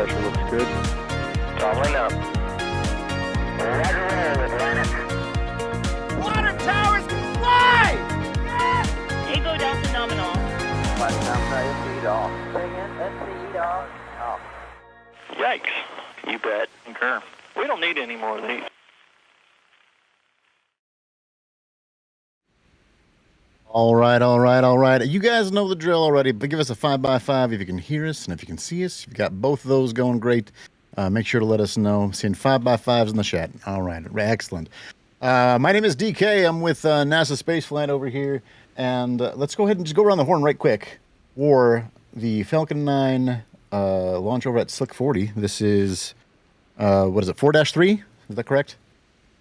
pressure looks good. Throttling up. Roger roll with Lennox. Water towers can fly! Tango Delta nominal. Flight downside speed off. Bring in speed off. Yikes. You bet. Okay. We don't need any more of these. All right. You guys know the drill already, but give us a 5x5 if you can hear us and if you can see us. If you've got both of those going great, make sure to let us know. Seeing 5x5s in the chat. All right, excellent. My name is DK. I'm with NASA Spaceflight over here, and let's go ahead and just go around the horn right quick for the Falcon 9 launch over at Slick 40. This is, what is it, 4-3? Is that correct?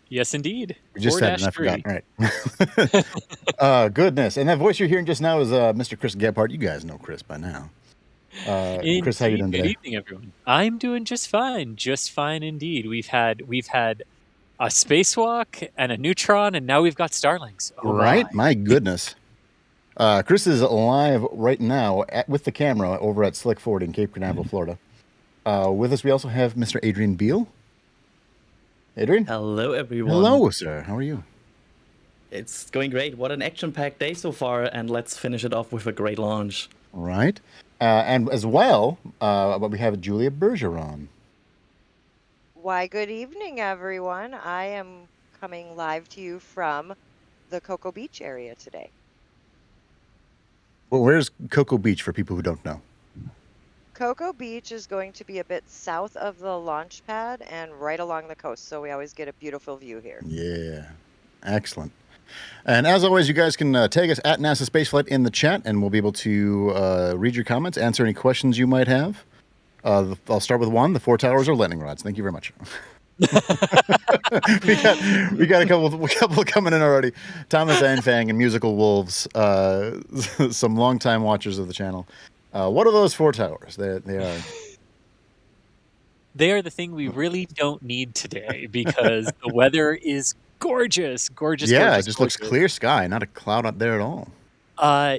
Yes, indeed. We just said it and I forgot. All right. Goodness. And that voice you're hearing just now is Mr. Chris Gebhardt. You guys know Chris by now. Chris, how you doing today? Good evening, everyone. I'm doing just fine. Just fine indeed. We've had a spacewalk and a Neutron, and now we've got Starlinks. Oh, right? My goodness. Chris is live right now with the camera over at Slick 40 in Cape Canaveral, Florida. With us, we also have Mr. Adrian Beal. Adrian? Hello, everyone. Hello, sir. How are you? It's going great. What an action-packed day so far, and let's finish it off with a great launch. All right. And as well, we have Julia Bergeron. Why, good evening, everyone. I am coming live to you from the Cocoa Beach area today. Well, where's Cocoa Beach for people who don't know? Cocoa Beach is going to be a bit south of the launch pad and right along the coast, so we always get a beautiful view here. Yeah, excellent. And as always, you guys can tag us at NASA Spaceflight in the chat, and we'll be able to read your comments, answer any questions you might have. I'll start with one. The 4 towers are lightning rods. Thank you very much. we got a couple coming in already. Thomas Anfang and Musical Wolves, some longtime watchers of the channel. What are those 4 towers? They are. They are the thing we really don't need today because the weather is gorgeous. Yeah, it just looks clear sky, not a cloud up there at all.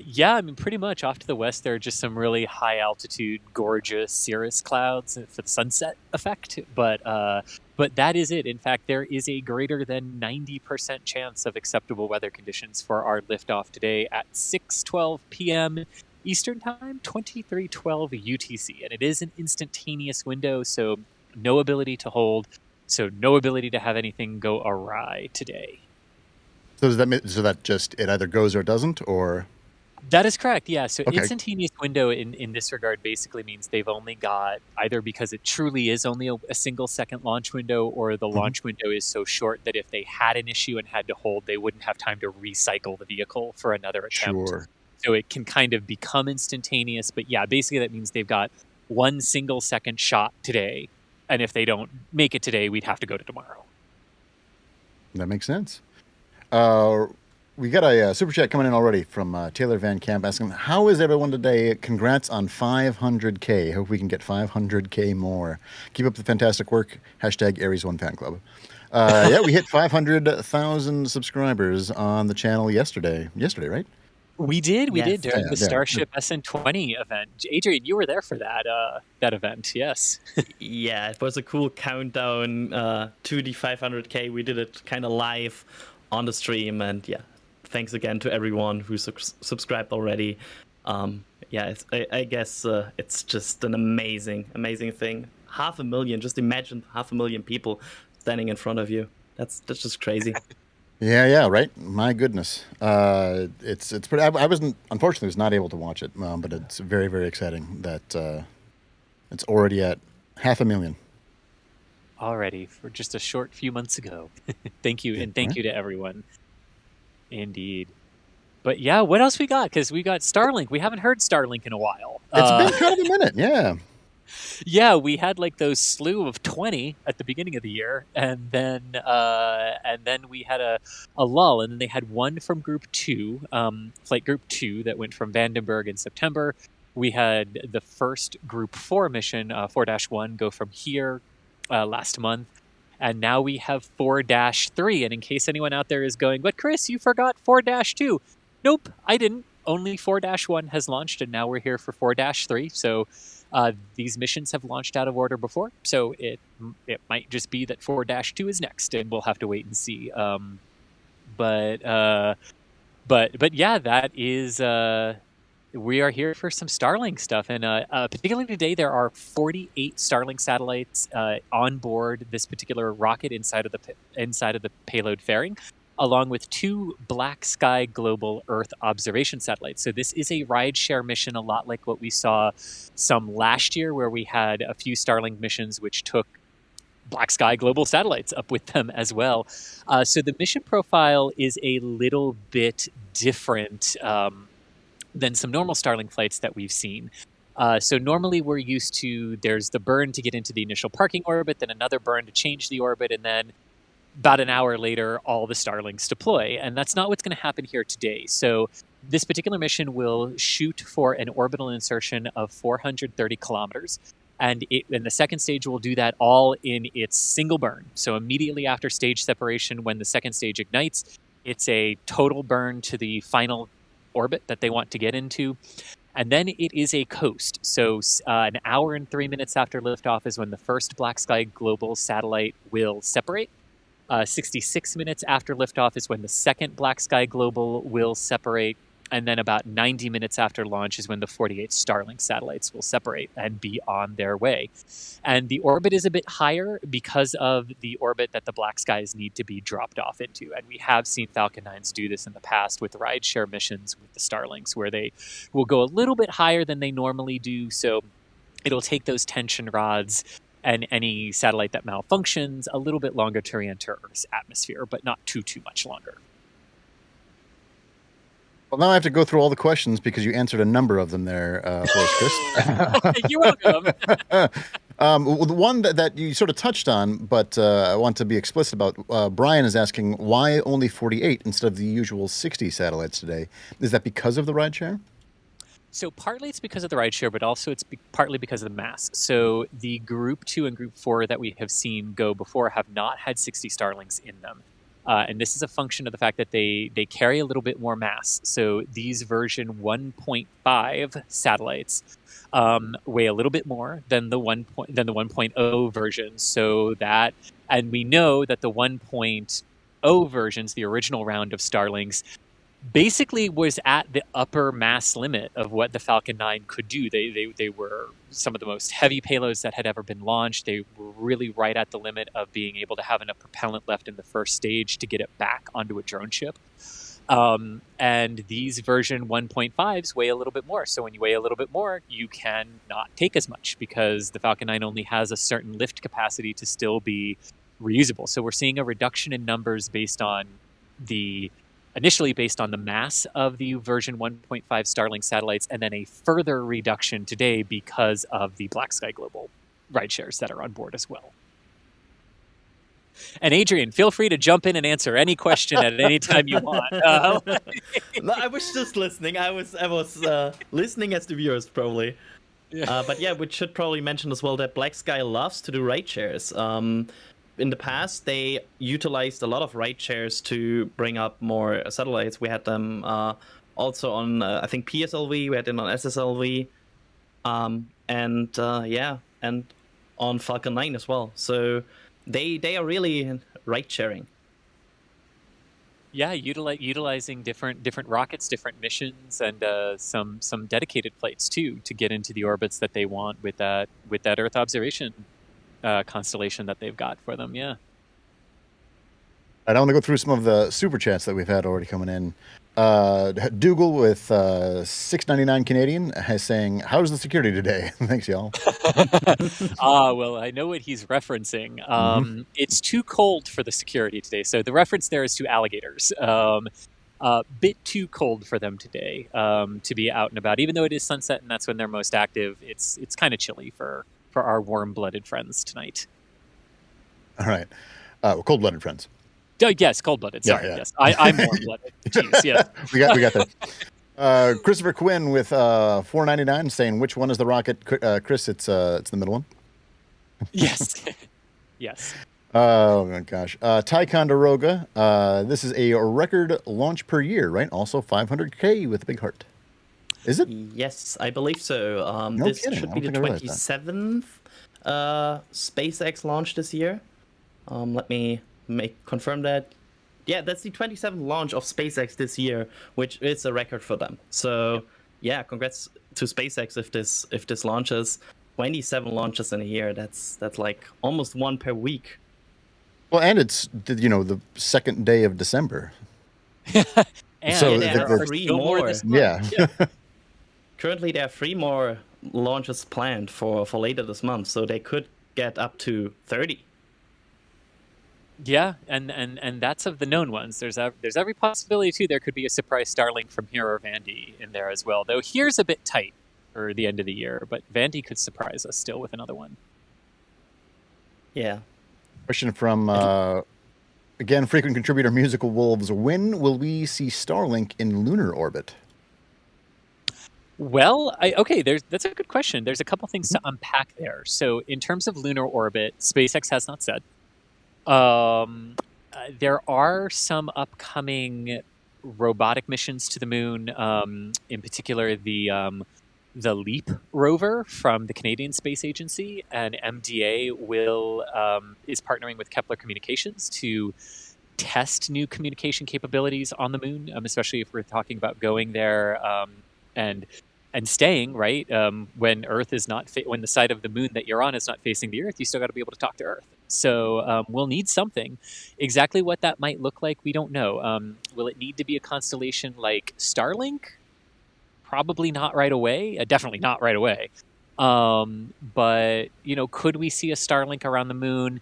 Yeah, I mean, pretty much off to the west, there are just some really high altitude, gorgeous cirrus clouds for the sunset effect. But that is it. In fact, there is a greater than 90% chance of acceptable weather conditions for our liftoff today at 6:12 p.m. Eastern Time, 23:12 UTC. And it is an instantaneous window, so no ability to hold, so no ability to have anything go awry today. So does that mean, just it either goes or doesn't, or? That is correct, yeah. So okay. Instantaneous window in this regard basically means they've only got, either because it truly is only a single second launch window, or the launch window is so short that if they had an issue and had to hold, they wouldn't have time to recycle the vehicle for another attempt. Sure. So it can kind of become instantaneous, but yeah, basically that means they've got 1 single second shot today, and if they don't make it today, we'd have to go to tomorrow. That makes sense. We got a super chat coming in already from Taylor Van Camp asking, how is everyone today? Congrats on 500K. Hope we can get 500K more. Keep up the fantastic work. Hashtag Aries1 Fan Club. Yeah, we hit 500,000 subscribers on the channel yesterday. Yesterday, right? We did during the Yeah. Starship SN20 event. Adrian, you were there for that event, yes. Yeah, it was a cool countdown to the 500K. We did it kind of live on the stream, and yeah, thanks again to everyone who subscribed already. Yeah, I guess it's just an amazing thing. 500,000, just imagine 500,000 people standing in front of you. That's just crazy. Yeah, right. My goodness, it's pretty. I unfortunately was not able to watch it, but it's very, very exciting that it's already at 500,000. Already, for just a short few months ago. Thank you, and thank you to everyone. Indeed. But yeah, what else we got? Because we got Starlink. We haven't heard Starlink in a while. It's been kind of a minute, yeah. Yeah, we had like those slew of 20 at the beginning of the year, and then we had a lull, and then they had one from Group 2, Flight Group 2, that went from Vandenberg in September. We had the first Group 4 mission, 4-1, go from here last month, and now we have 4-3. And in case anyone out there is going, but Chris, you forgot 4-2. Nope, I didn't. Only 4-1 has launched, and now we're here for 4-3. So These missions have launched out of order before, so it might just be that 4-2 is next, and we'll have to wait and see. But yeah, that is. We are here for some Starlink stuff, and particularly today, there are 48 Starlink satellites on board this particular rocket inside of the payload fairing, along with 2 BlackSky global Earth observation satellites. So this is a rideshare mission, a lot like what we saw some last year, where we had a few Starlink missions which took BlackSky global satellites up with them as well. So the mission profile is a little bit different than some normal Starlink flights that we've seen. So normally we're used to, there's the burn to get into the initial parking orbit, then another burn to change the orbit, and then about an hour later, all the Starlinks deploy. And that's not what's going to happen here today. So this particular mission will shoot for an orbital insertion of 430 kilometers. And the second stage will do that all in its single burn. So immediately after stage separation, when the second stage ignites, it's a total burn to the final orbit that they want to get into. And then it is a coast. So an hour and 3 minutes after liftoff is when the first BlackSky global satellite will separate. 66 minutes after liftoff is when the second BlackSky global will separate. And then about 90 minutes after launch is when the 48 Starlink satellites will separate and be on their way. And the orbit is a bit higher because of the orbit that the BlackSkys need to be dropped off into. And we have seen Falcon 9s do this in the past with rideshare missions with the Starlinks, where they will go a little bit higher than they normally do. So it'll take those tension rods and any satellite that malfunctions a little bit longer to re-enter Earth's atmosphere, but not too much longer. Well, now I have to go through all the questions because you answered a number of them there for us, Chris. You're welcome. The one that you sort of touched on, but I want to be explicit about, Brian is asking, why only 48 instead of the usual 60 satellites today? Is that because of the rideshare? So partly it's because of the rideshare, but also it's partly because of the mass. So the Group 2 and Group 4 that we have seen go before have not had 60 Starlinks in them. And this is a function of the fact that they carry a little bit more mass. So these version 1.5 satellites weigh a little bit more than the 1.0 version. So that, and we know that the 1.0 versions, the original round of Starlinks, basically was at the upper mass limit of what the Falcon 9 could do. They were some of the most heavy payloads that had ever been launched. They were really right at the limit of being able to have enough propellant left in the first stage to get it back onto a drone ship. And these version 1.5s weigh a little bit more. So when you weigh a little bit more, you can not take as much because the Falcon 9 only has a certain lift capacity to still be reusable. So we're seeing a reduction in numbers initially based on the mass of the version 1.5 Starlink satellites, and then a further reduction today because of the BlackSky global rideshares that are on board as well. And Adrian, feel free to jump in and answer any question at any time you want. No, I was just listening. I was listening as the viewers probably. Yeah. But yeah, we should probably mention as well that BlackSky loves to do rideshares. In the past, they utilized a lot of rideshares to bring up more satellites. We had them also on, I think, PSLV. We had them on SSLV, and on Falcon 9 as well. So they are really ride-sharing. Yeah, utilizing different rockets, different missions, and some dedicated flights too to get into the orbits that they want with that Earth observation constellation that they've got for them. Yeah. I want to go through some of the super chats that we've had already coming in. Dougal with $6.99 Canadian is saying, "How's the security today?" Thanks, y'all. Well, I know what he's referencing. It's too cold for the security today. So the reference there is to alligators. Bit too cold for them today to be out and about. Even though it is sunset and that's when they're most active, it's kind of chilly for our warm-blooded friends tonight. All right. Cold-blooded friends. Yes, cold-blooded. Sorry, Yeah. yes. I'm warm-blooded. Jeez, yes. we got that. Christopher Quinn with $4.99 saying, "Which one is the rocket?" Chris, it's the middle one. Yes. Yes. Oh my gosh. Ticonderoga. This is a record launch per year, right? Also 500K with a big heart. Is it? Yes, I believe so. No This kidding. should I be don't the think I realized that. 27th SpaceX launch this year. Let me confirm that. Yeah, that's the 27th launch of SpaceX this year, which is a record for them. So, yeah, congrats to SpaceX if this launches. 27 launches in a year. That's like almost one per week. Well, and it's the second day of December. And So there there are are three still more more. this month. Yeah. Currently, there are 3 more launches planned for later this month, so they could get up to 30. Yeah, and that's of the known ones. There's every possibility too. There could be a surprise Starlink from here or Vandy in there as well. Though here's a bit tight for the end of the year, but Vandy could surprise us still with another one. Yeah. Question from again, frequent contributor Musical Wolves. When will we see Starlink in lunar orbit? Well, that's a good question. There's a couple things to unpack there. So, in terms of lunar orbit, SpaceX has not said. There are some upcoming robotic missions to the moon. In particular, the LEAP rover from the Canadian Space Agency, and MDA is partnering with Kepler Communications to test new communication capabilities on the moon, especially if we're talking about going there and staying, right? When Earth is not when the side of the moon that you're on is not facing the Earth, you still got to be able to talk to Earth. So we'll need something. Exactly what that might look like, we don't know. Will it need to be a constellation like Starlink? Probably not right away. Definitely not right away. But could we see a Starlink around the moon?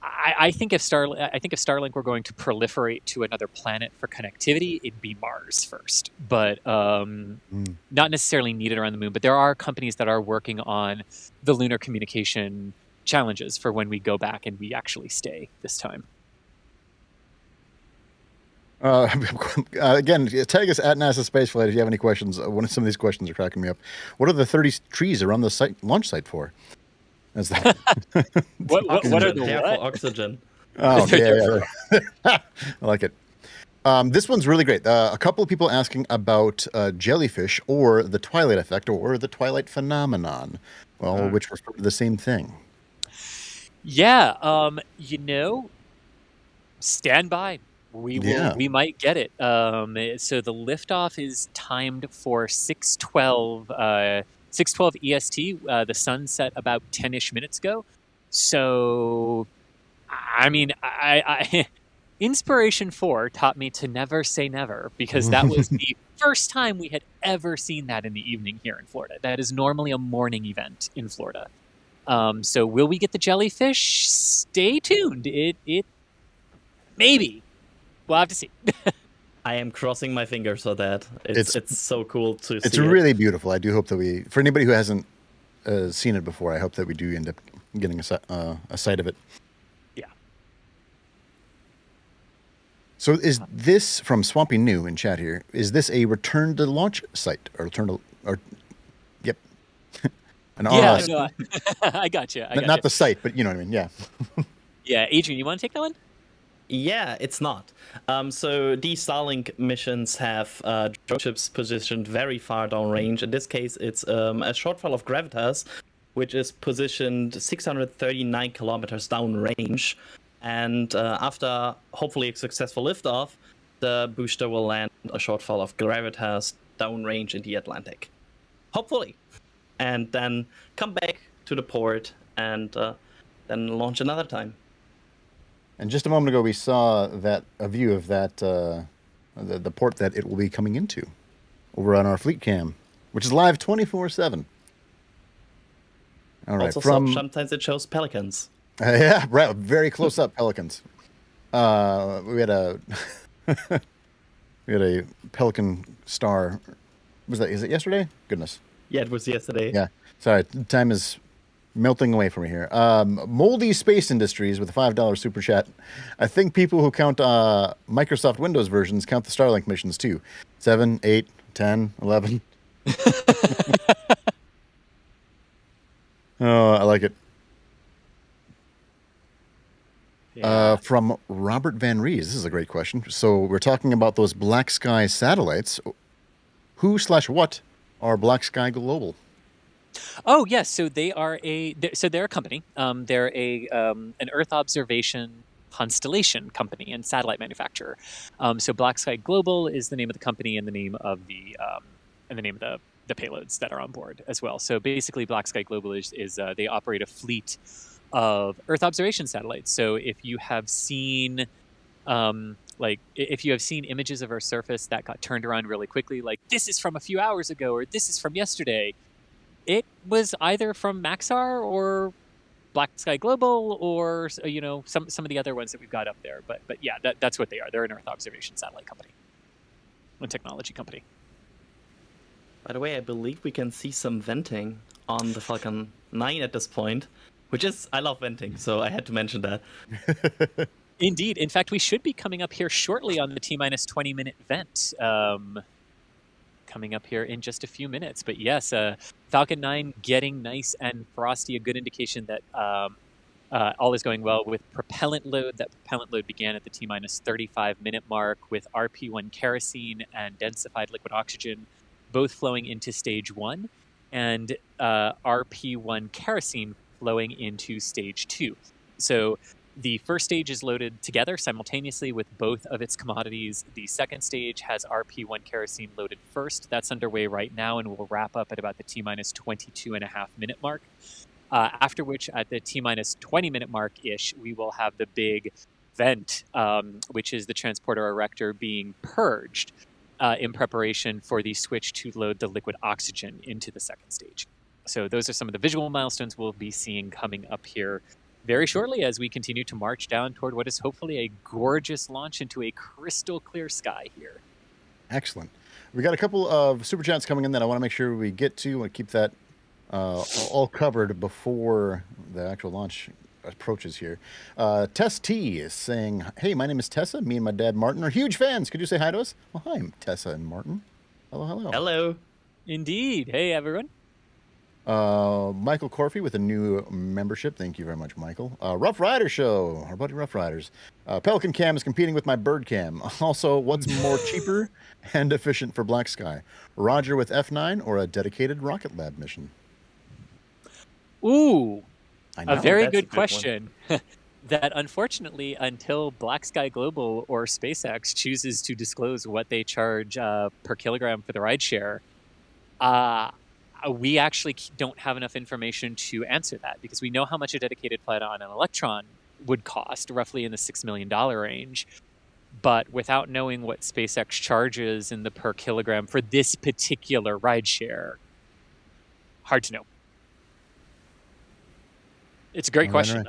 I think if Starlink were going to proliferate to another planet for connectivity, it'd be Mars first. But not necessarily needed around the moon. But there are companies that are working on the lunar communication challenges for when we go back and we actually stay this time. Again, tag us at NASA Spaceflight if you have any questions. Some of these questions are cracking me up. What are the 30 trees around the launch site for? That's that. What are the There what? for oxygen. Oh, yeah. I like it. This one's really great. A couple of people asking about jellyfish or the twilight effect or the twilight phenomenon. Well, which refer to the same thing. Yeah, stand by. We might get it. So the liftoff is timed for 6:12 EST. The sun set about 10-ish minutes ago. So, I mean, I Inspiration 4 taught me to never say never, because that was the first time we had ever seen that in the evening here in Florida. That is normally a morning event in Florida. So will we get the jellyfish? Stay tuned. It maybe. We'll have to see. I am crossing my fingers for that. It's so cool to see. It's really beautiful. I do hope that for anybody who hasn't seen it before, I hope that we do end up getting a sight of it. Yeah. So is this, from Swampy New in chat here, is this a return to launch site or yep. Yeah, no, I got you. Not the site, but you know what I mean. Yeah. Yeah, Adrian, you want to take that one? Yeah, it's not. So these Starlink missions have drone ships positioned very far downrange. In this case, it's a shortfall of Gravitas, which is positioned 639 kilometers downrange. And after hopefully a successful liftoff, the booster will land a shortfall of Gravitas downrange in the Atlantic. Hopefully. And then come back to the port and then launch another time. And just a moment ago, we saw a view of that the port that it will be coming into over on our fleet cam, which is live 24/7. All right. Also, sometimes it shows pelicans. Yeah, right. Very close up pelicans. We had a pelican star. Is it yesterday? Goodness. Yeah, it was yesterday. Yeah. Sorry, time is melting away from me here. Moldy Space Industries with a $5 super chat. I think people who count Microsoft Windows versions count the Starlink missions too. 7, 8, 10, 11. Oh, I like it. Yeah. From Robert Van Rees. This is a great question. So we're talking about those BlackSky satellites. Who/what are BlackSky Global? Oh yes, so they're a company. They're an Earth observation constellation company and satellite manufacturer. So BlackSky Global is the name of the company and the name of the payloads that are on board as well. So basically, BlackSky Global is they operate a fleet of Earth observation satellites. So if you have seen if you have seen images of Earth's surface that got turned around really quickly, like this is from a few hours ago or this is from yesterday, it was either from Maxar or BlackSky Global or some of the other ones that we've got up there. But yeah, that's what they are. They're an Earth observation satellite company, a technology company. By the way, I believe we can see some venting on the Falcon 9 at this point, which is, I love venting, so I had to mention that. Indeed. In fact, we should be coming up here shortly on the T-minus 20-minute vent. Coming up here in just a few minutes. But yes, Falcon 9 getting nice and frosty, a good indication that all is going well with propellant load. That propellant load began at the T-minus 35-minute mark with RP1 kerosene and densified liquid oxygen both flowing into stage 1 and RP1 kerosene flowing into stage 2. So the first stage is loaded together simultaneously with both of its commodities. The second stage has RP1 kerosene loaded first. That's underway right now and will wrap up at about the T-minus 22.5-minute mark. After which, at the T-minus 20-minute mark-ish, we will have the big vent, which is the transporter erector being purged in preparation for the switch to load the liquid oxygen into the second stage. So those are some of the visual milestones we'll be seeing coming up here very shortly as we continue to march down toward what is hopefully a gorgeous launch into a crystal clear sky here. Excellent. We got a couple of super chats coming in that I want to make sure we get to and keep that all covered before the actual launch approaches here. Tess T is saying, hey, my name is Tessa. Me and my dad Martin are huge fans. Could you say hi to us? Well, hi, I'm Tessa and Martin. Hello, hello. Hello. Indeed. Hey, everyone. Michael Corfey with a new membership. Thank you very much, Michael. Rough Rider Show, our buddy Rough Riders. Pelican Cam is competing with my Bird Cam. Also, what's more cheaper and efficient for BlackSky? Roger with F9 or a dedicated Rocket Lab mission? Ooh, a very That's a good good question. That unfortunately, until BlackSky Global or SpaceX chooses to disclose what they charge per kilogram for the rideshare, we actually don't have enough information to answer that because we know how much a dedicated flight on an Electron would cost, roughly in the $6 million range. But without knowing what SpaceX charges in the per kilogram for this particular rideshare, hard to know. It's a great question,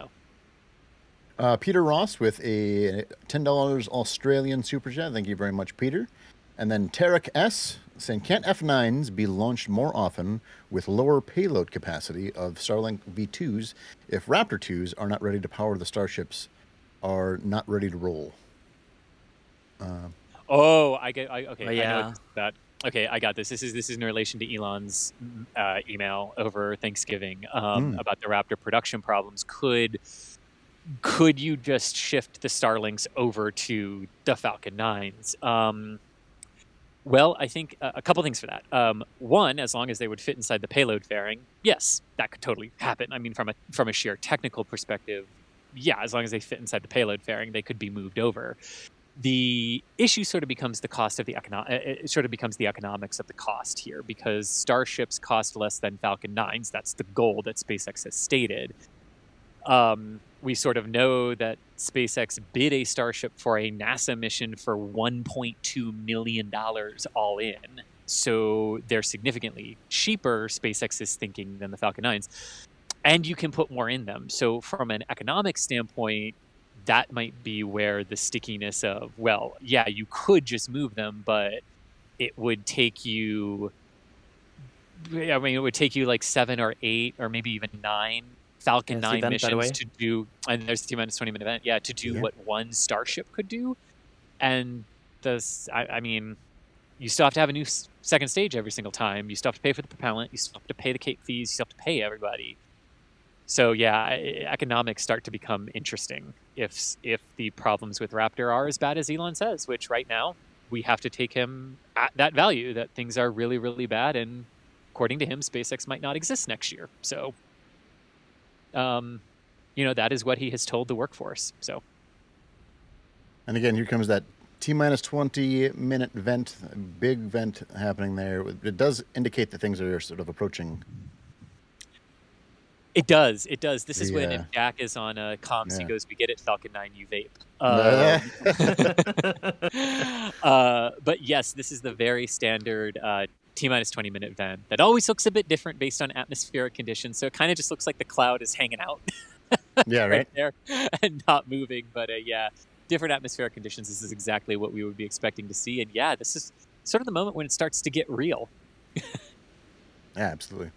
though. Peter Ross with a $10 Australian super chat. Thank you very much, Peter. And then Tarek S saying, can't F9s be launched more often with lower payload capacity of Starlink V2s if Raptor 2s are not ready to power the Starships, are not ready to roll? Okay. Yeah. I know that. Okay, I got this. This is in relation to Elon's email over Thanksgiving about the Raptor production problems. Could you just shift the Starlinks over to the Falcon 9s? Well, I think a couple things for that. One, as long as they would fit inside the payload fairing, yes, that could totally happen. I mean, from a sheer technical perspective, yeah, as long as they fit inside the payload fairing, they could be moved over. The issue sort of becomes the cost of it sort of becomes the economics of the cost here, because Starships cost less than Falcon 9s. That's the goal that SpaceX has stated. We sort of know that SpaceX bid a Starship for a NASA mission for $1.2 million all in. So they're significantly cheaper, SpaceX is thinking, than the Falcon 9s. And you can put more in them. So from an economic standpoint, that might be where the stickiness of, well, yeah, you could just move them, but it would take you, it would take you like 7 or 8 or maybe even 9 Falcon 9 event, missions to do, and there's the T-minus 20-minute event, to do what one Starship could do. And you still have to have a new second stage every single time. You still have to pay for the propellant. You still have to pay the Cape fees. You still have to pay everybody. So yeah, economics start to become interesting if the problems with Raptor are as bad as Elon says, which right now we have to take him at that value, that things are really, really bad and according to him, SpaceX might not exist next year. So, that is what he has told the workforce. So, And again, here comes that T-minus 20-minute vent, big vent happening there. It does indicate that things are sort of approaching. It does. This is when Yeah. if Jack is on comms, he Yeah. goes, "We get it, Falcon 9, you vape." But yes, this is the very standard T-minus 20-minute vent that always looks a bit different based on atmospheric conditions. So it kind of just looks like the cloud is hanging out Yeah, right. there and not moving. But yeah, different atmospheric conditions. This is exactly what we would be expecting to see. And yeah, this is sort of the moment when it starts to get real. Yeah, absolutely.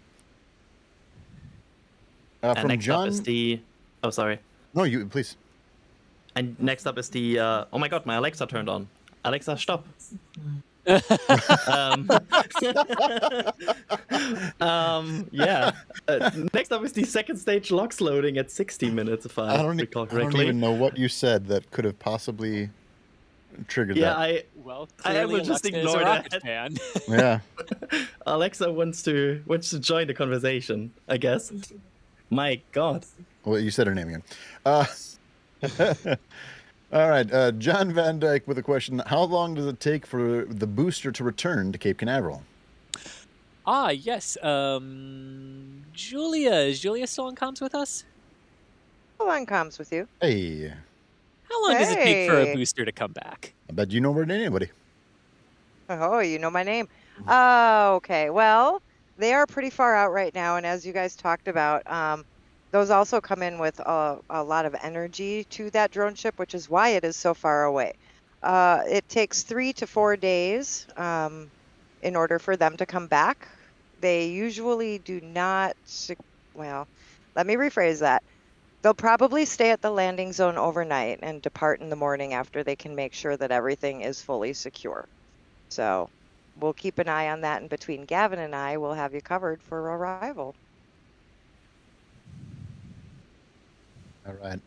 And From next John. up is the. Oh, sorry. No, you please. And next up is the. Oh my God, my Alexa turned on. Alexa, stop. Yeah. Next up is the second stage logs loading at 60 minutes, if I recall I don't correctly. even know what you said that could have possibly triggered Yeah, that. Well, I clearly will just Alexa is a ignore rocket that. fan. Yeah. Alexa wants to join the conversation, I guess. My God. Well, you said her name again. All right. John Van Dyke with a question. How long does it take for the booster to return to Cape Canaveral? Yes. Julia. Is Julia still on comms with us? Who on comms with you? Hey, How long does it take for a Hey. booster to come back? I bet you know more than anybody. Oh, you know my name. Oh, okay. Well, they are pretty far out right now, and as you guys talked about, those also come in with a lot of energy to that drone ship, which is why it is so far away. It takes 3 to 4 days in order for them to come back. They usually do not. Well, let me rephrase that. They'll probably stay at the landing zone overnight and depart in the morning after they can make sure that everything is fully secure. So we'll keep an eye on that, and between Gavin and I, we'll have you covered for arrival. All right.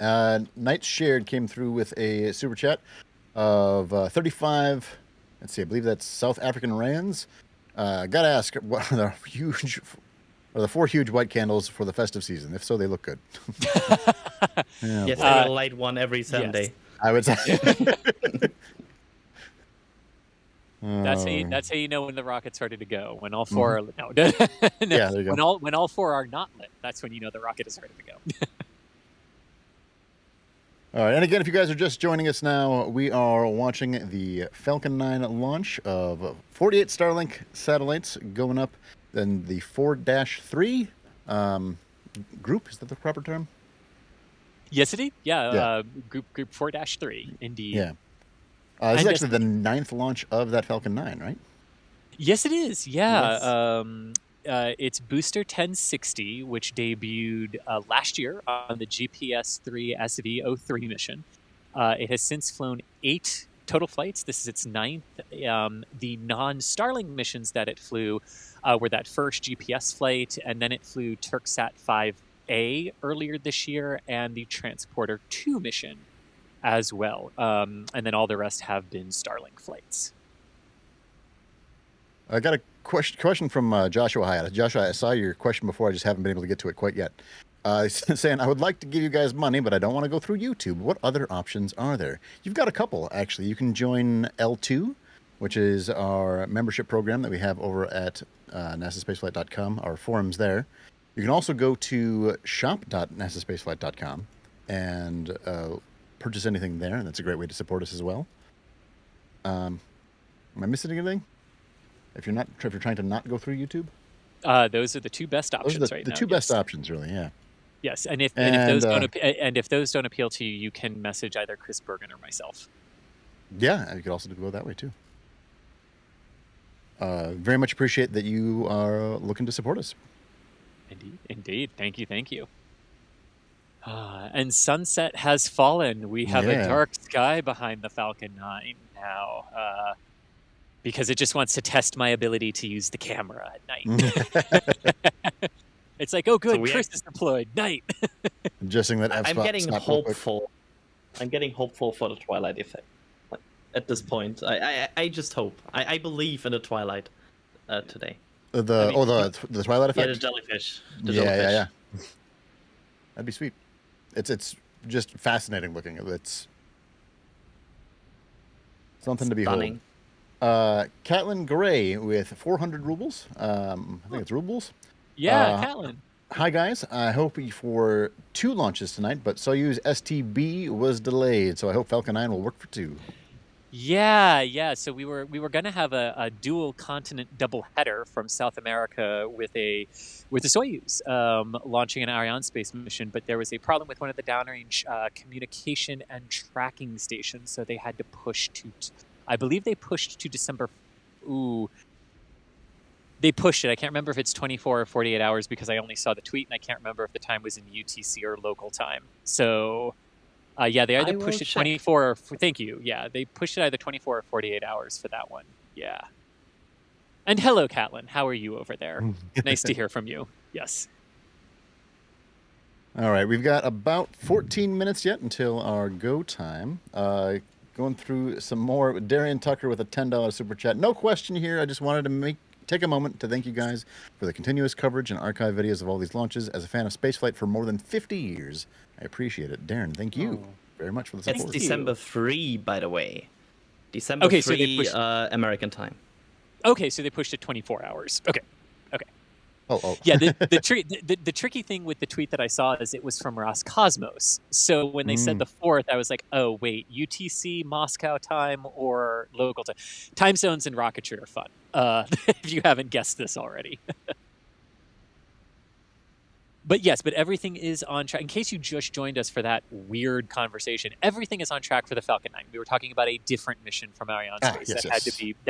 Knights Shared came through with a super chat of 35. Let's see. I believe that's South African rands. Gotta ask, what are the 4 huge white candles for the festive season? If so, they look good. Yeah, Yes, boy. I will light one every Sunday. Yes. I would say. That's how you know when the rocket's ready to go. When all 4 are no, no. Yeah, there you go. When all 4 are not lit, that's when you know the rocket is ready to go. All right, and again, if you guys are just joining us now, we are watching the Falcon 9 launch of 48 Starlink satellites going up. Then the 4-3 group, is that the proper term? Yes, it is. Yeah, Yeah. Group 4-3, indeed. Yeah. This is And actually the 9th launch of that Falcon 9, right? Yes, it is. Yeah. It's Booster 1060, which debuted last year on the GPS-3 SV-03 mission. It has since flown 8 total flights. This is its 9th. The non-Starlink missions that it flew were that first GPS flight, and then it flew Turksat 5A earlier this year, and the Transporter 2 mission as well. And then all the rest have been Starlink flights. I got a question from Joshua Hyatt. Joshua, I saw your question before. I just haven't been able to get to it quite yet. He's saying, I would like to give you guys money, but I don't want to go through YouTube. What other options are there? You've got a couple, actually. You can join L2, which is our membership program that we have over at nasaspaceflight.com, our forums there. You can also go to shop.nasaspaceflight.com and purchase anything there, and that's a great way to support us as well. Am I missing anything? If you're trying to not go through YouTube, Those are the 2 best those options are right the now. 2 best yes. options, really. Yeah. Yes, and if those don't appeal to you, you can message either Chris Bergen or myself. Yeah, you could also go that way too. Very much appreciate that you are looking to support us. Indeed. Thank you. And sunset has fallen. We have a dark sky behind the Falcon 9 now, because it just wants to test my ability to use the camera at night. It's like, oh, good, So Chris is deployed. Night. I'm guessing that I'm getting hopeful. I'm getting hopeful for the Twilight effect. Like, at this point, I just hope. I believe in the Twilight today. The twilight Yeah, effect. the jellyfish. Yeah. That'd be sweet. It's just fascinating looking. It's something to Stunning. behold. Caitlin Gray with 400 rubles. I think it's rubles. Yeah, Caitlin. Hi guys, I hope for 2 launches tonight, but Soyuz STB was delayed, so I hope Falcon 9 will work for 2. Yeah. So we were gonna have a dual continent double header from South America with a Soyuz launching an Ariane space mission, but there was a problem with one of the downrange communication and tracking stations, so they had to push to. I believe they pushed to December. They pushed it. I can't remember if it's 24 or 48 hours because I only saw the tweet, and I can't remember if the time was in UTC or local time. So, they either pushed it 24 or... Thank you. Yeah, they pushed it either 24 or 48 hours for that one. Yeah. And hello, Caitlin. How are you over there? Nice to hear from you. Yes. All right, we've got about 14 minutes yet until our go time. Going through some more. Darian Tucker with a $10 super chat. No question here. I just wanted to take a moment to thank you guys for the continuous coverage and archive videos of all these launches. As a fan of spaceflight for more than 50 years, I appreciate it. Darren, thank you very much for the support. It's December 3, by the way. December 3, so American time. Okay, so they pushed it 24 hours. Okay. Oh. Yeah, the tricky thing with the tweet that I saw is it was from Roscosmos. So when they said the 4th, I was like, oh, wait, UTC, Moscow time, or local time? Time zones and rocketry are fun, if you haven't guessed this already. But yes, everything is on track. In case you just joined us for that weird conversation, everything is on track for the Falcon 9. We were talking about a different mission from Ariane Space that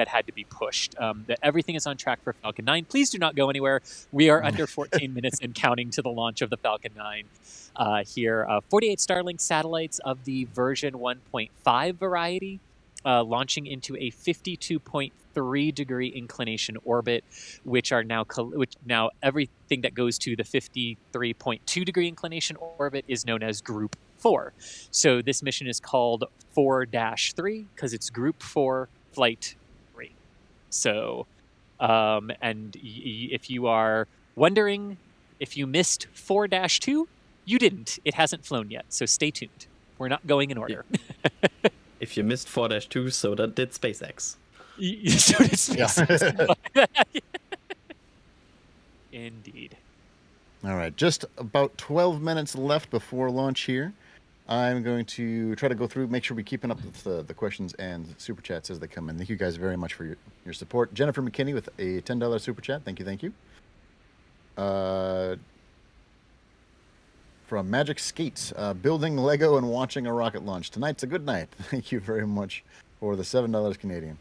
had to be pushed. That everything is on track for Falcon 9. Please do not go anywhere. We are under 14 minutes and counting to the launch of the Falcon 9 here. 48 Starlink satellites of the version 1.5 variety. Launching into a 52.3 degree inclination orbit, which now everything that goes to the 53.2 degree inclination orbit is known as Group 4. So this mission is called 4-3 because it's Group 4 Flight 3. So, and if you are wondering if you missed 4-2, you didn't. It hasn't flown yet, so stay tuned. We're not going in order. If you missed 4-2, so did SpaceX. So did SpaceX. Yeah. Indeed. All right, just about 12 minutes left before launch here. I'm going to try to go through, make sure we're keeping up with the questions and super chats as they come in. Thank you guys very much for your support. Jennifer McKinney with a $10 super chat. Thank you. From Magic Skates, building Lego and watching a rocket launch. Tonight's a good night. Thank you very much for the $7 Canadian.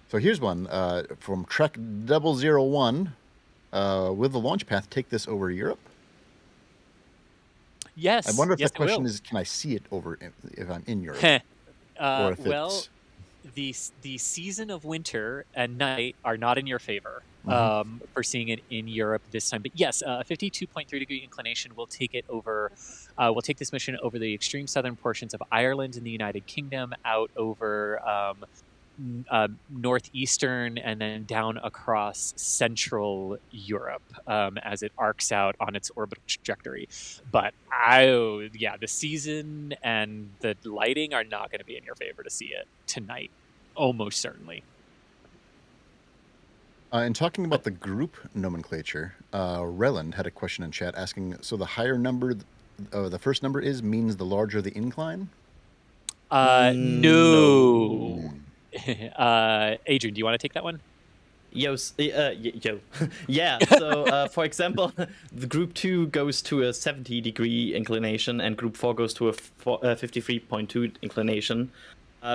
So here's one from Trek 001. Will the launch path take this over Europe? Yes. I wonder if the question is, can I see it over if I'm in Europe? Or if well, the season of winter and night are not in your favor. For seeing it in Europe this time. But yes, 52.3 degree inclination will take it over. We'll take this mission over the extreme southern portions of Ireland and the United Kingdom, out over northeastern, and then down across central Europe as it arcs out on its orbital trajectory. But the season and the lighting are not going to be in your favor to see it tonight, almost certainly. In talking about the group nomenclature, Reland had a question in chat asking, so the higher number, the first number means the larger the incline? No. Adrian, do you want to take that one? Yeah, so for example, the Group 2 goes to a 70 degree inclination and Group 4 goes to a 53.2 inclination.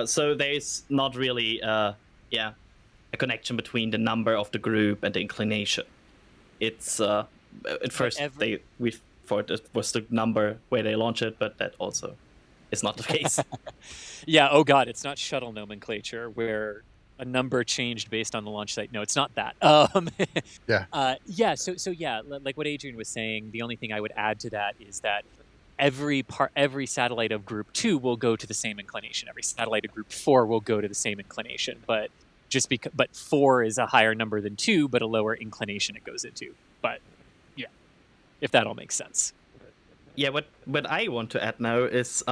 So there's not really, a connection between the number of the group and the inclination. It's at first we thought it was the number where they launch it, but that also is not the case. Yeah. Oh God, it's not shuttle nomenclature where a number changed based on the launch site. No, it's not that. So like what Adrian was saying, the only thing I would add to that is that every satellite of Group 2 will go to the same inclination. Every satellite of Group 4 will go to the same inclination, but but 4 is a higher number than 2, but a lower inclination it goes into. But yeah, if that all makes sense. Yeah, what I want to add now is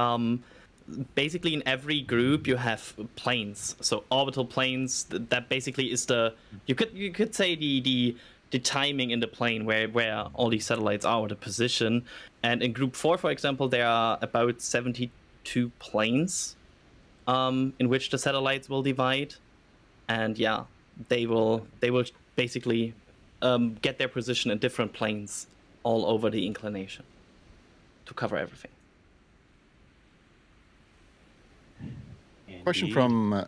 basically in every group you have planes. So orbital planes, that basically is you could say the timing in the plane where all these satellites are, or the position. And in group 4, for example, there are about 72 planes in which the satellites will divide. And yeah, they will basically get their position in different planes all over the inclination to cover everything. Question from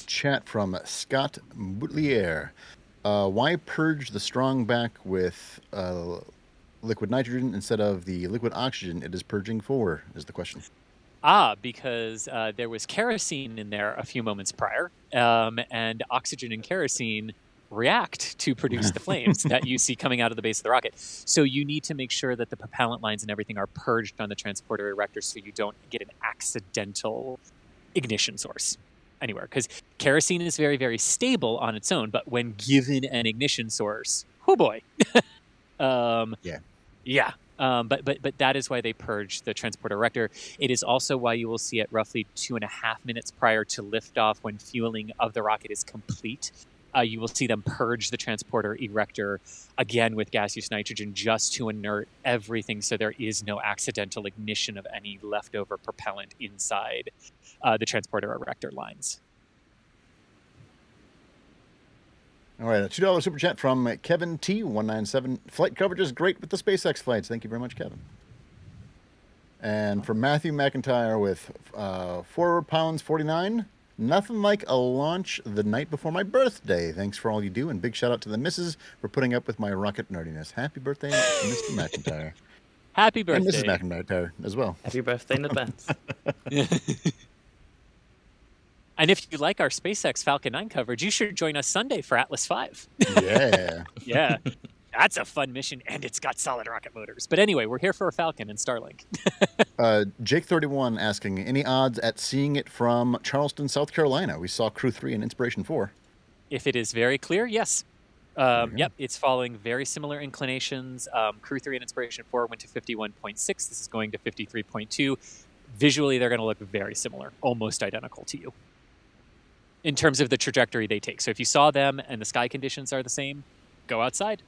chat from Scott Boutelier. Why purge the strong back with liquid nitrogen instead of the liquid oxygen it is purging for, is the question. Because there was kerosene in there a few moments prior, and oxygen and kerosene react to produce the flames that you see coming out of the base of the rocket. So you need to make sure that the propellant lines and everything are purged on the transporter erector so you don't get an accidental ignition source anywhere. Because kerosene is very, very stable on its own, but when given an ignition source, oh boy. Yeah. But that is why they purge the transporter erector. It is also why you will see it roughly 2.5 minutes prior to liftoff, when fueling of the rocket is complete. You will see them purge the transporter erector again with gaseous nitrogen just to inert everything, so there is no accidental ignition of any leftover propellant inside the transporter erector lines. All right, a $2 super chat from Kevin T197. Flight coverage is great with the SpaceX flights. Thank you very much, Kevin. And from Matthew McIntyre with 4 pounds 49. Nothing like a launch the night before my birthday. Thanks for all you do, and big shout out to the missus for putting up with my rocket nerdiness. Happy birthday, Mr. McIntyre. Happy birthday. And Mrs. McIntyre as well. Happy birthday in advance. And if you like our SpaceX Falcon 9 coverage, you should join us Sunday for Atlas 5. Yeah. Yeah. That's a fun mission, and it's got solid rocket motors. But anyway, we're here for a Falcon and Starlink. Jake31 asking, any odds at seeing it from Charleston, South Carolina? We saw Crew 3 and Inspiration 4. If it is very clear, yes. Yep, it's following very similar inclinations. Crew 3 and Inspiration 4 went to 51.6. This is going to 53.2. Visually, they're going to look very similar, almost identical to you in terms of the trajectory they take. So if you saw them and the sky conditions are the same, go outside.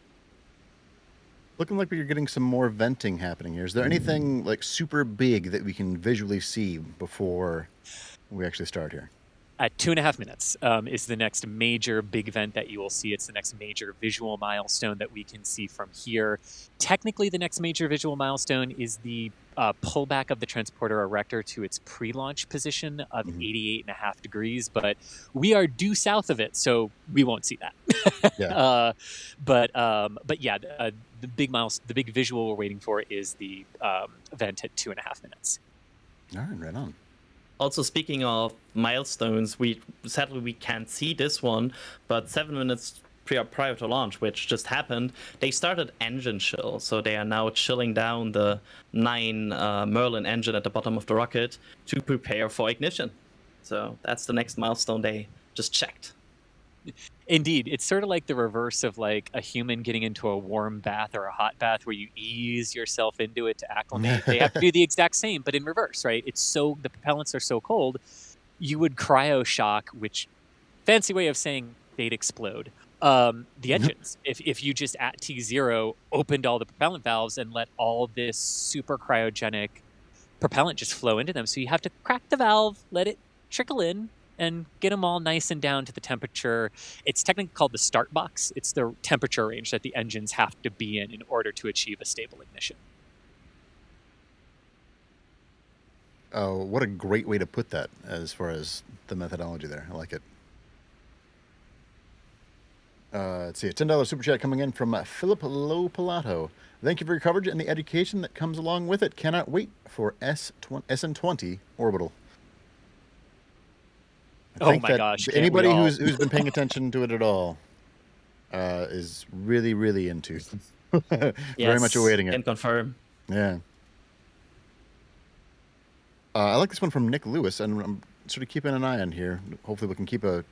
Looking like we're getting some more venting happening here. Is there anything like super big that we can visually see before we actually start here? At 2.5 minutes is the next major big event that you will see. It's the next major visual milestone that we can see from here. Technically, the next major visual milestone is the pullback of the transporter erector to its pre-launch position of 88.5 degrees, but we are due south of it, so we won't see that. Yeah. But yeah, the big visual we're waiting for is the event at 2.5 minutes. All right, right on. Also, speaking of milestones, sadly we can't see this one, but 7 minutes prior to launch, which just happened, they started engine chill. So they are now chilling down the 9 Merlin engine at the bottom of the rocket to prepare for ignition. So that's the next milestone they just checked. Indeed, it's sort of like the reverse of like a human getting into a warm bath or a hot bath where you ease yourself into it to acclimate. They have to do the exact same, but in reverse, right? The propellants are so cold, you would cryo shock, which fancy way of saying they'd explode. The engines, if you just at T0 opened all the propellant valves and let all this super cryogenic propellant just flow into them. So you have to crack the valve, let it trickle in, and get them all nice and down to the temperature. It's technically called the start box. It's the temperature range that the engines have to be in order to achieve a stable ignition. Oh, what a great way to put that as far as the methodology there. I like it. Let's see, a $10 super chat coming in from Philip Lopalato. Thank you for your coverage and the education that comes along with it. Cannot wait for SN20 orbital. Oh my gosh! Anybody who's been paying attention to it at all is really, really into. Very much awaiting it. Can confirm. Yeah. I like this one from Nick Lewis, and I'm sort of keeping an eye on here. Hopefully, we can keep a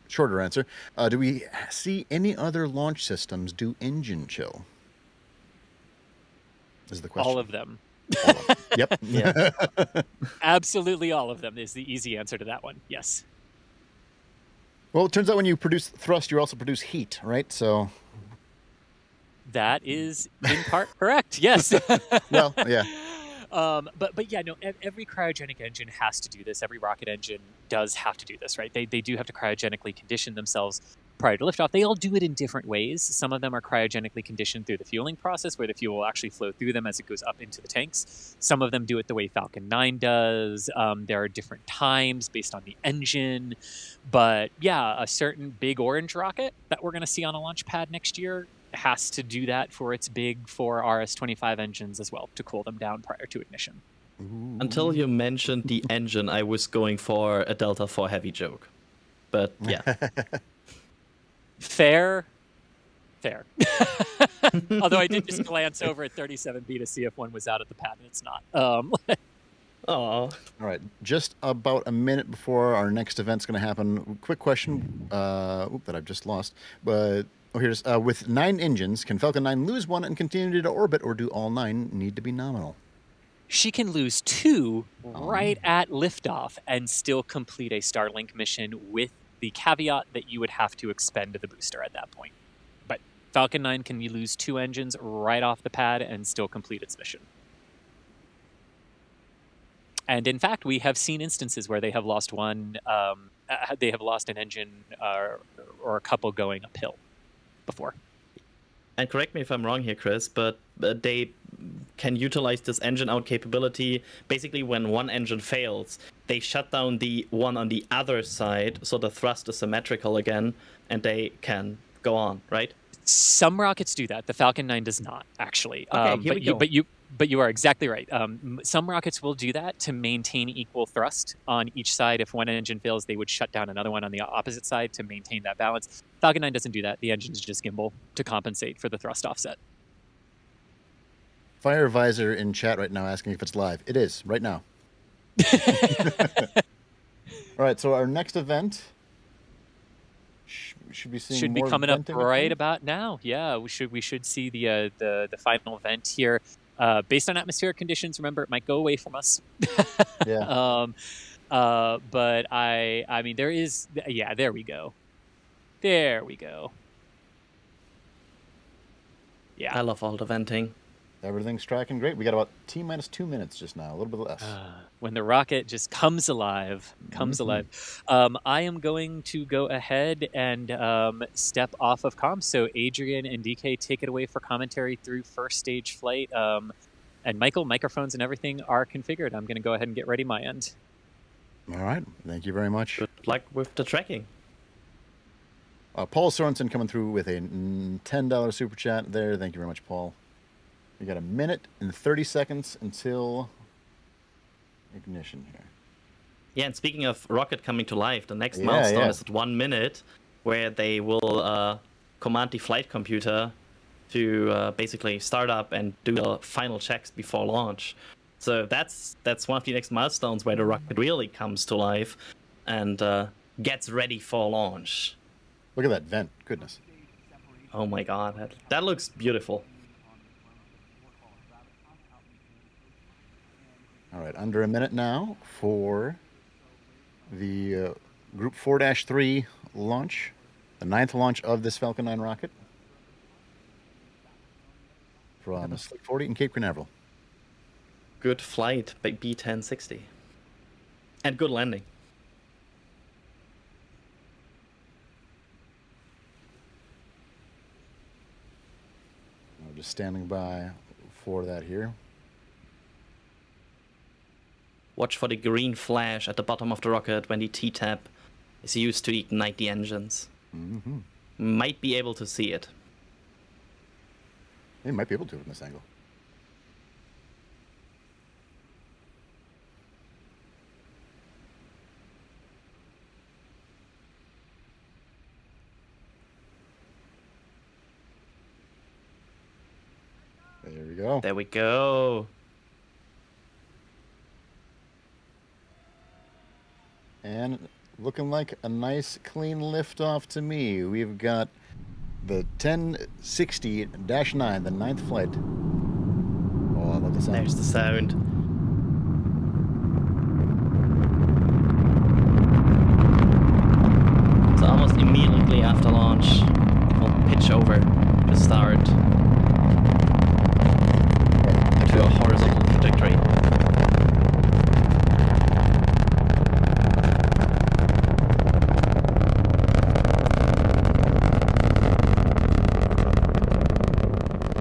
shorter answer. Do we see any other launch systems do engine chill? Is the question. All of them. All of them. Yep. Yeah. Absolutely all of them is the easy answer to that one. Yes. Well, it turns out when you produce thrust, you also produce heat, right? So. That is in part correct. Yes. Well, yeah. But yeah, no. Every cryogenic engine has to do this. Every rocket engine does have to do this, right? They do have to cryogenically condition themselves prior to liftoff. They all do it in different ways. Some of them are cryogenically conditioned through the fueling process, where the fuel will actually flow through them as it goes up into the tanks. Some of them do it the way Falcon 9 does. There are different times based on the engine. But yeah, a certain big orange rocket that we're going to see on a launch pad next year has to do that for its big 4 RS-25 engines as well, to cool them down prior to ignition. Until you mentioned the engine, I was going for a Delta IV Heavy joke. But yeah. Fair. Although I did just glance over at 37B to see if one was out at the pad, and it's not. Oh. All right. Just about a minute before our next event's going to happen, quick question that I've just lost. But here's with 9 engines, can Falcon 9 lose one and continue to orbit, or do all 9 need to be nominal? She can lose 2 right at liftoff and still complete a Starlink mission, with the caveat that you would have to expend the booster at that point. But Falcon 9 can lose 2 engines right off the pad and still complete its mission. And in fact, we have seen instances where they have lost one, they have lost an engine or a couple going uphill before. And correct me if I'm wrong here, Chris, but they can utilize this engine out capability. Basically, when one engine fails, they shut down the one on the other side, so the thrust is symmetrical again, and they can go on, right? Some rockets do that. The Falcon 9 does not, actually. Okay, here we go. But you are exactly right. Some rockets will do that to maintain equal thrust on each side. If one engine fails, they would shut down another one on the opposite side to maintain that balance. Falcon 9 doesn't do that. The engines just gimbal to compensate for the thrust offset. Fire Visor in chat right now asking if it's live. It is, right now. All right, so our next event should be seeing should be more coming up venting, right about now. Yeah, we should see the final vent here. Based on atmospheric conditions, remember, it might go away from us. Yeah. But I mean, there is, yeah, there we go. There we go. Yeah. I love all the venting. Everything's tracking great. We got about T-minus 2 minutes just now, a little bit less. When the rocket just comes alive. I am going to go ahead and step off of comms. So Adrian and DK, take it away for commentary through first stage flight. And Michael, microphones and everything are configured. I'm going to go ahead and get ready my end. All right. Thank you very much. Good luck with the tracking. Paul Sorensen coming through with a $10 super chat there. Thank you very much, Paul. We got a minute and 30 seconds until ignition here. Yeah, and speaking of rocket coming to life, the next milestone is at 1 minute, where they will command the flight computer to basically start up and do the final checks before launch. So that's one of the next milestones where the rocket really comes to life and gets ready for launch. Look at that vent. Goodness. Oh my god, that looks beautiful. All right, under a minute now for the Group 4-3 launch, the 9th launch of this Falcon 9 rocket from Slick 40 in Cape Canaveral. Good flight by B-1060. And good landing. I'm just standing by for that here. Watch for the green flash at the bottom of the rocket when the T-tap is used to ignite the engines. Mm-hmm. Might be able to see it. They might be able to in this angle. There we go. There we go. And Looking like a nice, clean liftoff to me. We've got the 1060-9, the 9th flight. Oh, I love the sound. There's the sound. So almost immediately after launch, we'll pitch over to start to a horizontal trajectory.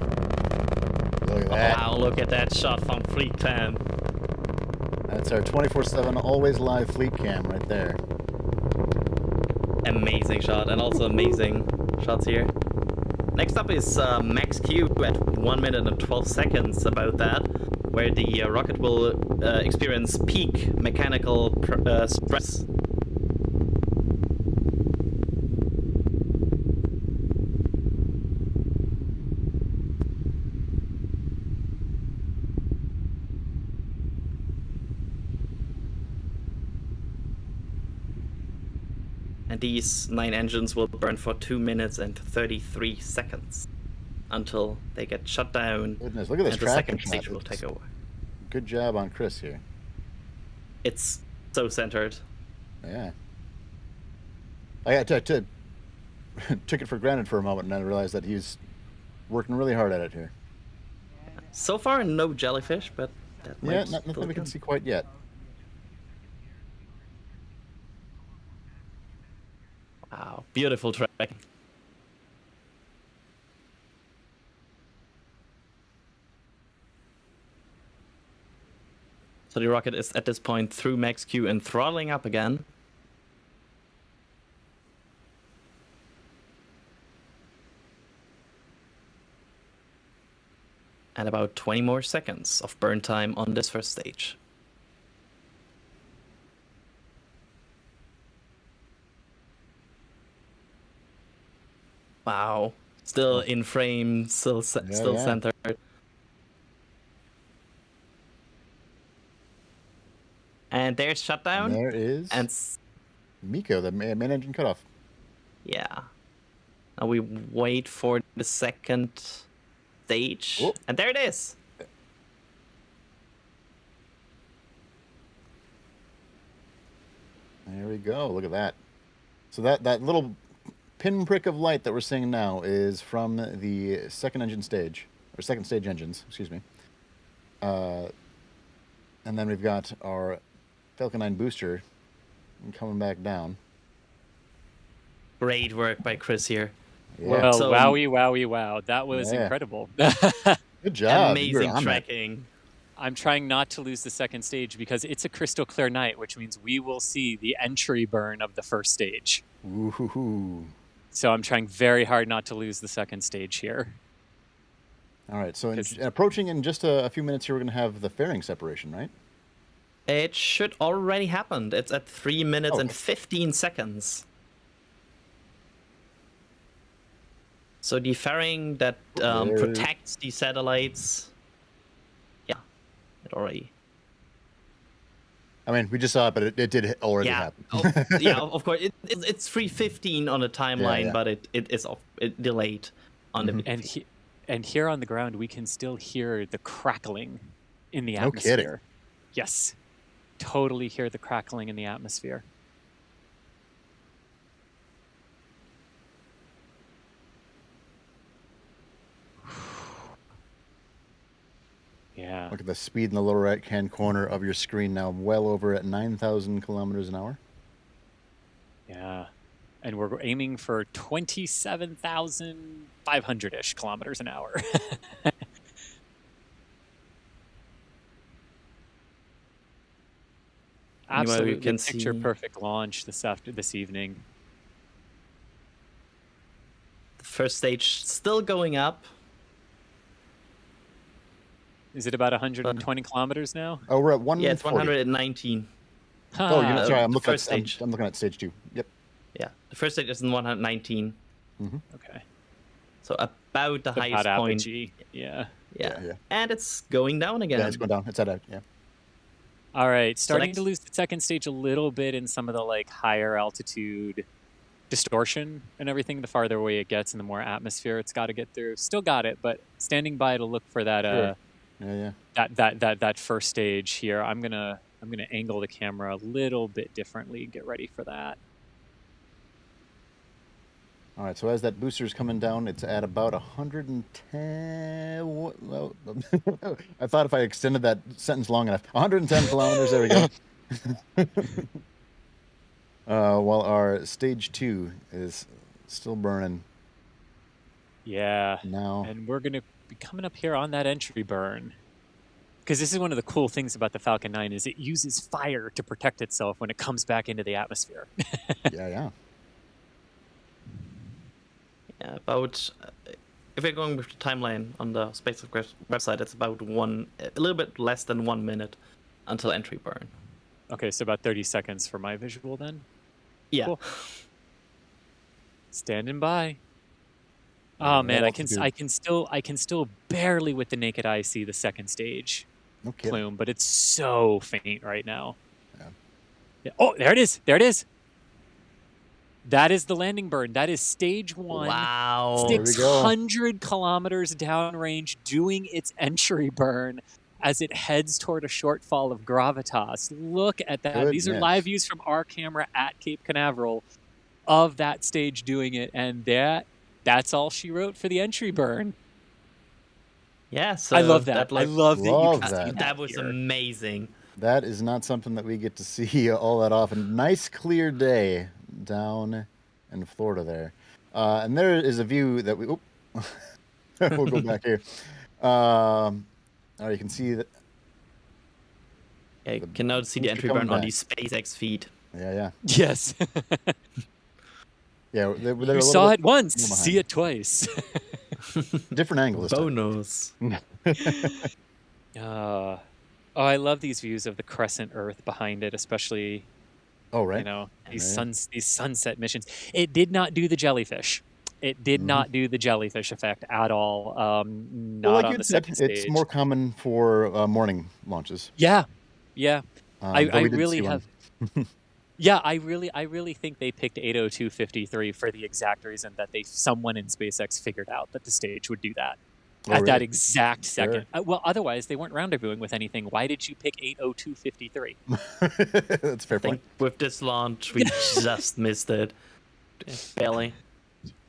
Look at that. Wow, look at that shot from Fleet Cam. That's our 24/7 always live fleet cam right there. Amazing shot, and also amazing shots here. Next up is Max Q at 1 minute and 12 seconds, about that, where the rocket will experience peak mechanical stress. And these 9 engines will burn for 2 minutes and 33 seconds until they get shut down. Goodness, look at this and the tracking second shot. stage will take over. Good job on Chris here. It's so centered. Yeah. I took it for granted for a moment, and then I realized that he's working really hard at it here. So far, no jellyfish, but that Yeah, might nothing still we can come. see quite yet. Wow, beautiful track. So the rocket is at this point through max Q and throttling up again. And about 20 more seconds of burn time on this first stage. Wow, still in frame, still Yeah. centered. And there's shutdown. And there is And Miko, the main engine cutoff. yeah. Now we wait for the second stage. Oh. And there it is. There we go. Look at that. So that little pinprick of light that we're seeing now is from the second engine stage, or second stage engines, excuse me. And then we've got our Falcon 9 booster coming back down. Great work by Chris here. Yeah. Well, So- wow. That was Yeah. incredible. Good job. You were Amazing on that. tracking. I'm trying not to lose the second stage because it's a crystal clear night, which means we will see the entry burn of the first stage. Ooh. So I'm trying very hard not to lose the second stage here. All right. So Because- approaching in just a few minutes here, we're going to have the fairing separation, right? It should already happen. It's at 3 minutes Oh. and 15 seconds. So the fairing that There- protects the satellites. Yeah, it already. I mean, we just saw it, but it did already Yeah, happen. yeah, of course. It's 3:15 on the timeline, yeah. but it is delayed on the. And here on the ground, we can still hear the crackling in the No kidding. atmosphere. Yes, totally hear the crackling in the atmosphere. Yeah. Look at the speed in the lower right-hand corner of your screen now, well over at 9,000 kilometers an hour. Yeah. And we're aiming for 27,500-ish kilometers an hour. Anyway, we Absolutely can picture see- perfect launch this evening. The first stage still going up. Is it about 120 kilometers now? Oh, we're at 140. Yeah, it's 119. Oh, Ah, sorry, I'm the looking, first stage. I'm looking at stage 2. Yep. Yeah, the first stage is in 119. okay. So about the highest About point. apogee. Yeah. Yeah. Yeah. And it's going down again. Yeah, it's going down. It's at a, yeah. All right, starting next- to lose the second stage a little bit in some of the like higher altitude distortion and everything. The farther away it gets and the more atmosphere it's got to get through. Still got it, but standing by to look for that Sure. that first stage here. I'm gonna angle the camera a little bit differently and get ready for that. All right, so as that booster's coming down, it's at about 110. Well, I thought if I extended that sentence long enough, 110 kilometers. There we go. While our stage 2 is still burning. Yeah. Now. And we're gonna be coming up here on that entry burn. Because this is one of the cool things about the Falcon 9 is it uses fire to protect itself when it comes back into the atmosphere. Yeah. Yeah, about if we're going with the timeline on the SpaceX website, it's about a little bit less than 1 minute until entry burn. Okay, so about 30 seconds for my visual then. Yeah. Cool. Standing by. Oh man, I can still barely with the naked eye see the second stage plume, but it's so faint right now. Yeah. Oh, there it is. There it is. That is the landing burn. That is stage 1. Wow. 600 kilometers downrange doing its entry burn as it heads toward a shortfall of gravitas. Look at that. Goodness. These are live views from our camera at Cape Canaveral of that stage doing it. And that's all she wrote for the entry burn. Yeah, so I love that. I love that you can see that was here. amazing. That is not something that we get to see all that often. Nice clear day down in Florida there. And there is a view that we'll go back here. You can see that. Yeah, you can now see the entry burn on the SpaceX feed. Yeah. Yes. Yeah, you saw it once, see it twice. Different angle this time. Bonus. Oh, I love these views of the crescent Earth behind it, especially. Oh, right. You know, these sunset missions. It did not do the jellyfish. It did not do the jellyfish effect at all. Not on the second stage. It's more common for morning launches. Yeah. I we did really see one. have. Yeah, I really think they picked 80253 for the exact reason that someone in SpaceX figured out that the stage would do that at that exact second. Well, otherwise they weren't rendezvousing with anything. Why did you pick 80253? That's a fair point. With this launch, we just missed it. Barely.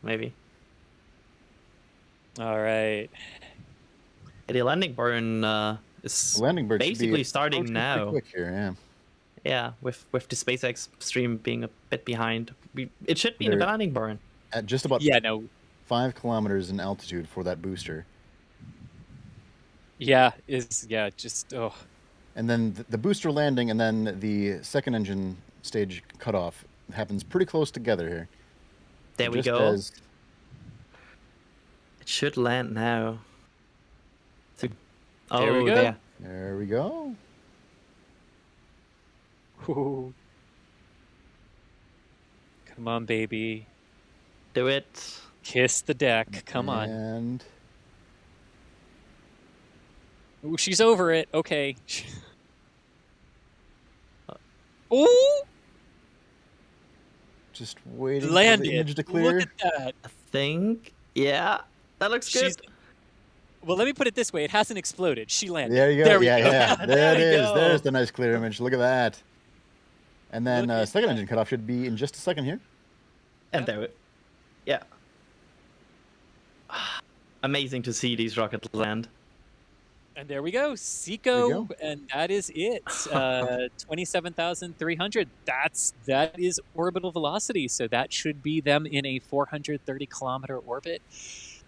Maybe. All right. The landing burn is basically starting now. Quick here, yeah. Yeah, with the SpaceX stream being a bit behind, it should be in the landing burn. At just about 5 kilometers in altitude for that booster. Yeah, And then the booster landing and then the second engine stage cutoff happens pretty close together here. There we go. It should land now. There we go. There we go. Ooh. Come on, baby. Do it. Kiss the deck. Come on. And ooh, she's over it. Okay. Ooh! Just waiting Landed. for the image to clear. Look at that. I think, yeah, that looks good. Well, let me put it this way. It hasn't exploded. She landed. There you go. There we go. Yeah. There it is. go. There's the nice clear image. Look at that. And then second engine cutoff should be in just a second here. And there it. Yeah. Amazing to see these rockets land. And there we go. Seco, and that is it. 27,300. That is orbital velocity. So that should be them in a 430-kilometer orbit.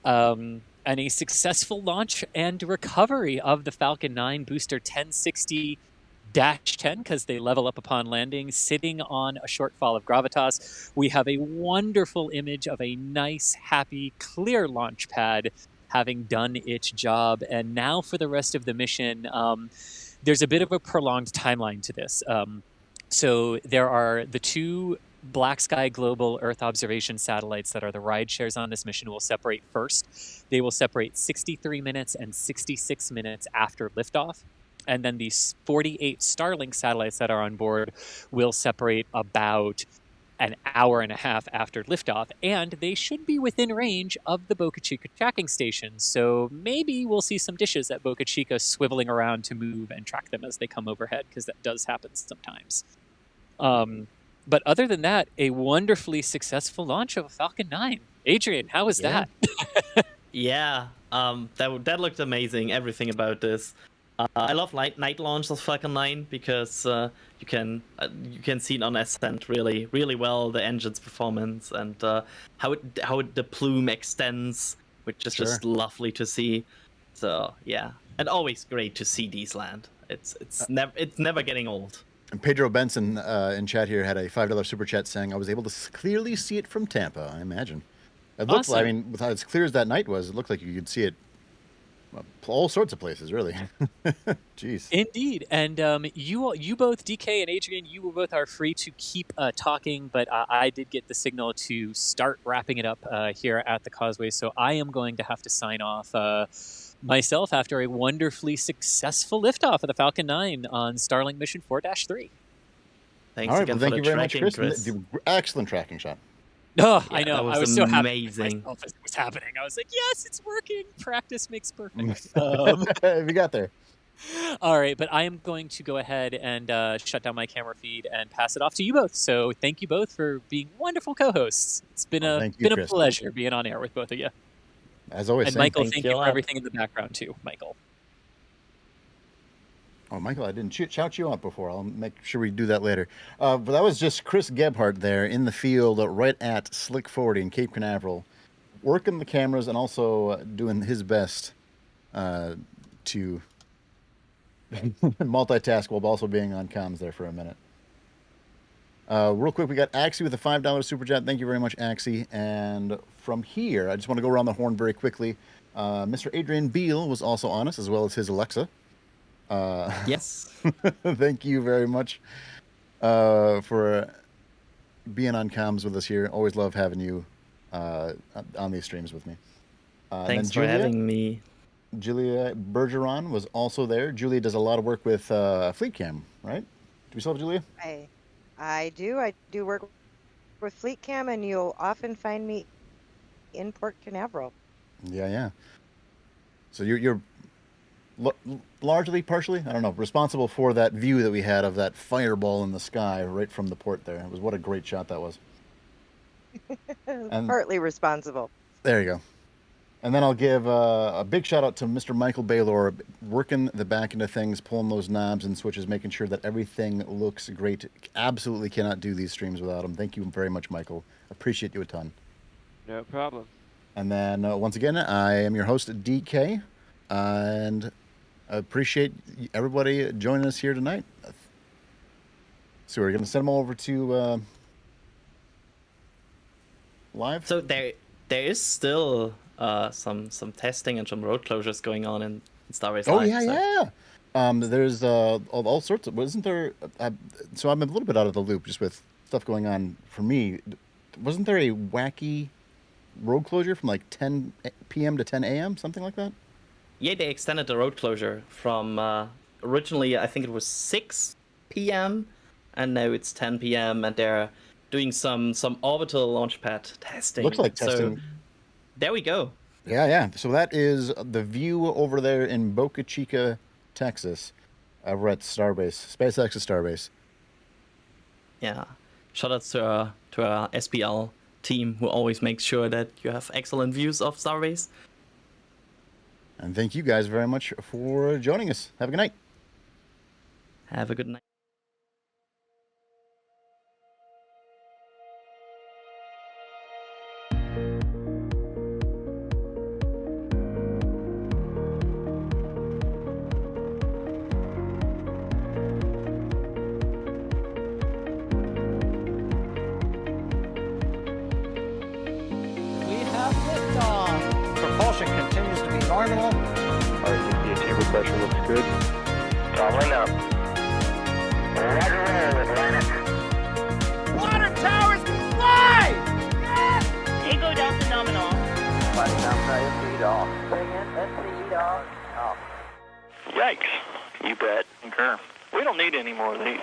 And a successful launch and recovery of the Falcon 9 booster 1060-10 because they level up upon landing, sitting on a shortfall of gravitas. We have a wonderful image of a nice, happy, clear launch pad having done its job. And now for the rest of the mission, there's a bit of a prolonged timeline to this. So there are the two BlackSky global Earth observation satellites that are the ride shares on this mission will separate first. They will separate 63 minutes and 66 minutes after liftoff. and then these 48 Starlink satellites that are on board will separate about an hour and a half after liftoff, and they should be within range of the Boca Chica tracking station. So maybe we'll see some dishes at Boca Chica swiveling around to move and track them as they come overhead, because that does happen sometimes. But other than that, a wonderfully successful launch of a Falcon 9. Adrian, how was that? Yeah, that looked amazing. Everything about this. I love night launch of Falcon 9 because you can see it on ascent really well, the engine's performance and how the plume extends, which is just lovely to see. So yeah, and always great to see these land. It's never getting old. And Pedro Benson in chat here had a $5 super chat saying, "I was able to clearly see it from Tampa." I imagine it looked. Awesome. I mean, with how as clear as that night was, it looked like you could see it all sorts of places, really. Jeez. Indeed. And you both, DK and Adrian, you both are free to keep talking, but I did get the signal to start wrapping it up here at the Causeway, so I am going to have to sign off myself after a wonderfully successful liftoff of the Falcon 9 on Starlink Mission 4-3. Thanks All right, again well, thank for you the very much, tracking, Chris. Excellent tracking shot. Oh, Yeah, I know. that was I was so happy amazing. myself as it was happening. I was like, yes, it's working. Practice makes perfect. We got there. All right, but I am going to go ahead and shut down my camera feed and pass it off to you both. So thank you both for being wonderful co-hosts. It's been a Chris. pleasure being on air with both of you. As always. And same. Michael, Thank thank you you a for lot. everything in the background too, Michael. Oh, Michael, I didn't shout you out before. I'll make sure we do that later. But that was just Chris Gebhardt there in the field right at Slick 40 in Cape Canaveral, working the cameras and also doing his best to multitask while also being on comms there for a minute. Real quick, we got Axie with a $5 super chat. Thank you very much, Axie. And from here, I just want to go around the horn very quickly. Mr. Adrian Beal was also on us, as well as his Alexa. Yes. Thank you very much for being on comms with us here. Always love having you on these streams with me. Thanks for having me. Julia Bergeron was also there. Julia does a lot of work with Fleet Cam, right? Do we still have Julia? I do work with Fleet Cam, and you'll often find me in Port Canaveral. Yeah. So you're largely, partially, I don't know, responsible for that view that we had of that fireball in the sky right from the port there. It was what a great shot that was. And Partly responsible. there you go. And then I'll give a big shout out to Mr. Michael Baylor, working the back end of things, pulling those knobs and switches, making sure that everything looks great. Absolutely cannot do these streams without him. Thank you very much, Michael. Appreciate you a ton. No problem. And then once again, I am your host, DK, and I appreciate everybody joining us here tonight. So we're going to send them over to live. So there is still some testing and some road closures going on in Starbase Oh Live. yeah. There's all sorts of. Wasn't there? So I'm a little bit out of the loop just with stuff going on for me. Wasn't there a wacky road closure from like 10 p.m. to 10 a.m. something like that? Yeah, they extended the road closure from originally I think it was 6 p.m. and now it's 10 p.m. and they're doing some orbital launch pad testing. Looks like testing. So there we go. Yeah. So that is the view over there in Boca Chica, Texas, over at Starbase, SpaceX's Starbase. Yeah. Shout out to our SPL team who always makes sure that you have excellent views of Starbase. And thank you guys very much for joining us. Have a good night. Have a good night. We have liftoff. Propulsion continues to be nominal. RCP chamber pressure looks good. Traveling up. Water towers, fly! Yes! Tango Delta nominal. Fighting outside of speed off. Bring in, SC off. Yikes. You bet. Concur. We don't need any more of these.